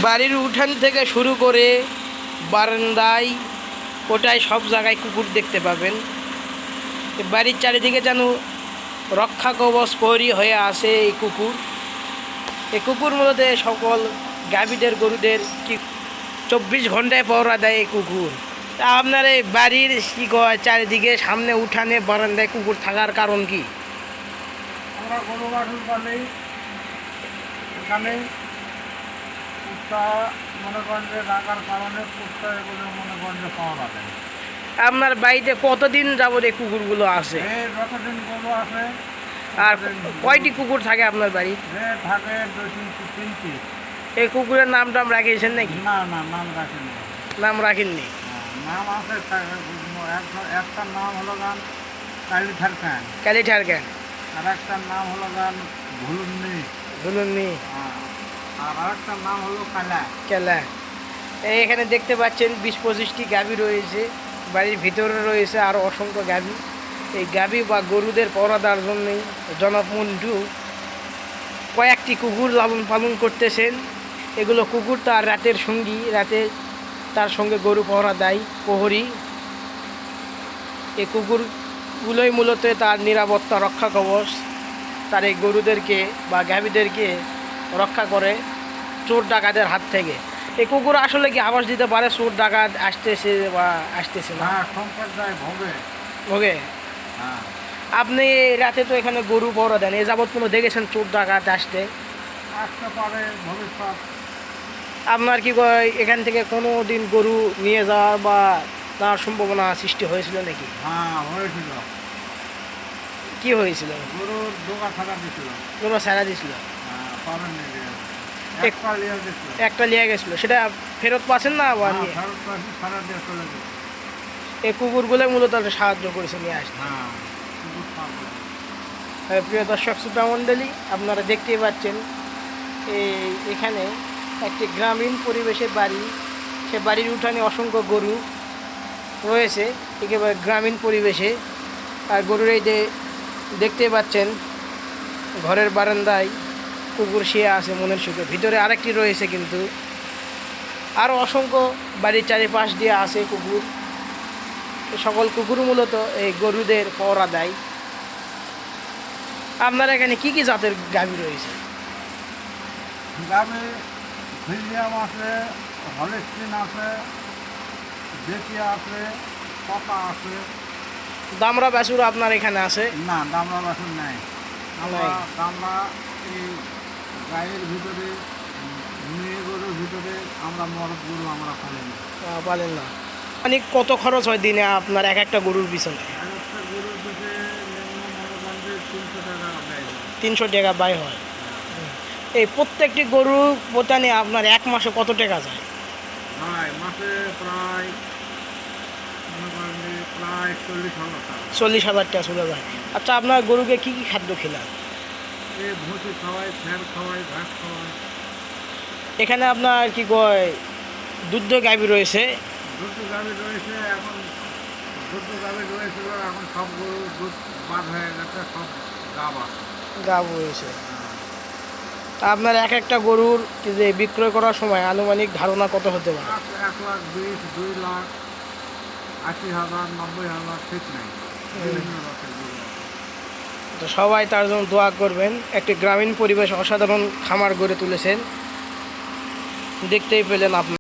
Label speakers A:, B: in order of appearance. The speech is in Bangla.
A: বাড়ির উঠান থেকে শুরু করে বারান্দায় কোটায় সব জায়গায় কুকুর দেখতে পাবেন। বাড়ির চারিদিকে যেন রক্ষা কবচ প্রহরী হয়ে আসে এই কুকুর। এই কুকুর মূলত সকল গাভীদের গরুদের কি 24 ঘন্টায় পহরা দেয় এই কুকুর। তা আপনার এই বাড়ির কি কয় চারিদিকে সামনে উঠানে বারান্দায় কুকুর থাকার কারণ কি?
B: আমরা গরু বাছুর পালি, এখানে কুত্তা মনে করেন যে রাখার কারণে কুত্তা এগুলো মনে করেন যে পাওয়া যায়।
A: আপনার বাড়িতে কতদিন যাবত এই কুকুরগুলো আছে?
B: যতদিন গরু আছে।
A: আর কয়টি কুকুর থাকে আপনার বাড়ি?
B: থাকে 2-3টি।
A: এই কুকুরের নাম টাম রাখিয়েছেন নাকি?
B: না না, নাম রাখেনি।
A: নাম রাখেননি?
B: নাম আছে, একটার নাম হলো গান কালিঠারকান।
A: কালিঠারকান।
B: আর একটার নাম হলো গান ভুলুন্নি।
A: ভুলুন্নি।
B: আর আরেকটার নাম হলো কালা।
A: কেলা। এখানে দেখতে পাচ্ছেন 20-25টি গাভী রয়েছে। বাড়ির ভিতরে রয়েছে আরও অসংখ্য গাভী। এই গাভী বা গরুদের পহরা দেওয়ার জন্যই জনাব মন্টু কয়েকটি কুকুর লালন পালন করতেছেন। এগুলো কুকুর তার রাতের সঙ্গী, রাতে তার সঙ্গে গরু পহরা দেয় প্রহরী। এই কুকুরগুলোই মূলত তার নিরাপত্তা রক্ষা কবচ। তার এই গরুদেরকে বা গাভীদেরকে রক্ষা করে চোর ডাকাতের হাত থেকে। এই কুকুর আসলে কি আবাস দিতে পারে চোর ডাকাত আসতেছে বা আসতেছে না? ভোগে। আপনি রাতে তো এখানে গরু পহরা দেন, এ যাবৎ কোনো দেখেছেন চোর ডাকাত আসতে
B: পারে ভবিষ্যৎ?
A: আপনার কি এখান থেকে কোনো দিন গরু নিয়ে যাওয়া বা তার সম্ভাবনা সৃষ্টি হয়েছিল নাকি?
B: হ্যাঁ, হয়েছিল।
A: কি হয়েছিল?
B: গরুর ডোকা ছাড়া দিছিল।
A: গরু ছাড়া দিছিল? একটা নিয়ে গেছিল, সেটা ফেরত পাচ্ছেন না? এই কুকুরগুলো মূলত সাহায্য করেছে নিয়ে আসতে। প্রিয় দর্শক শ্রোতা মণ্ডলী, আপনারা দেখতেই পাচ্ছেন এখানে একটি গ্রামীণ পরিবেশের বাড়ি। সে বাড়ির উঠানে অসংখ্য গরু রয়েছে একেবারে গ্রামীণ পরিবেশে। আর গরুর এই যে দেখতে পাচ্ছেন ঘরের বারান্দায় কুকুর শুয়ে আছে মনের সুখে। ভিতরে আরেকটি রয়েছে, কিন্তু আরও অসংখ্য বাড়ির চারিপাশ দিয়ে আছে কুকুর। সকল কুকুর মূলত এই গরুদের পহরা দেয়। আপনার এখানে কি কি জাতের গাভী রয়েছে?
B: গাভী ফ্রিজিয়াম আছে, হলিস্টিন আছে, দেশি আছে, পাতা আছে।
A: দামরা বাছুর আপনার এখানে আছে?
B: না, দামরা বাছুর নাই। দামরা এই গায়ের ভিতরে, মেয়ে গরুর ভিতরে আমরা মরদ গরু আমরা
A: পালেন না। মানে কত খরচ হয় দিনে আপনার এক একটা গরুর পিছনে?
B: একটা গরুর পিছনে
A: 300 টাকা ব্যয় হয়। এই প্রত্যেকটি গরু পোতানে আপনার এক মাসে কত টাকা যায়?
B: মাসে প্রায়
A: 40,000 টাকা চলে যায়। আচ্ছা, আপনার গরুকে কি কি খাদ্য খেলান?
B: ভুসি খাওয়াই, ফ্যান খাওয়াই, ঘাস খাওয়াই।
A: এখানে আপনার কি কয় দুধ গাভী রয়েছে?
B: দুধ গাভী রয়েছে। এখন দুধ গাভী রয়েছিল, এখন সব গরু দুধ বাদ হয়ে গেছে, সব
A: গাভ রয়েছে। তা আপনার এক একটা গরুর যে বিক্রয় করার সময় আনুমানিক ধারণা কত হতে পারে?
B: 1,20,000, 2,00,000, 80,000, 90,000, ঠিক নেই।
A: তো সবাই তার জন্য দোয়া করবেন। একটি গ্রামীণ পরিবেশ অসাধারণ খামার গড়ে তুলেছেন, দেখতেই পেলেন আপনার।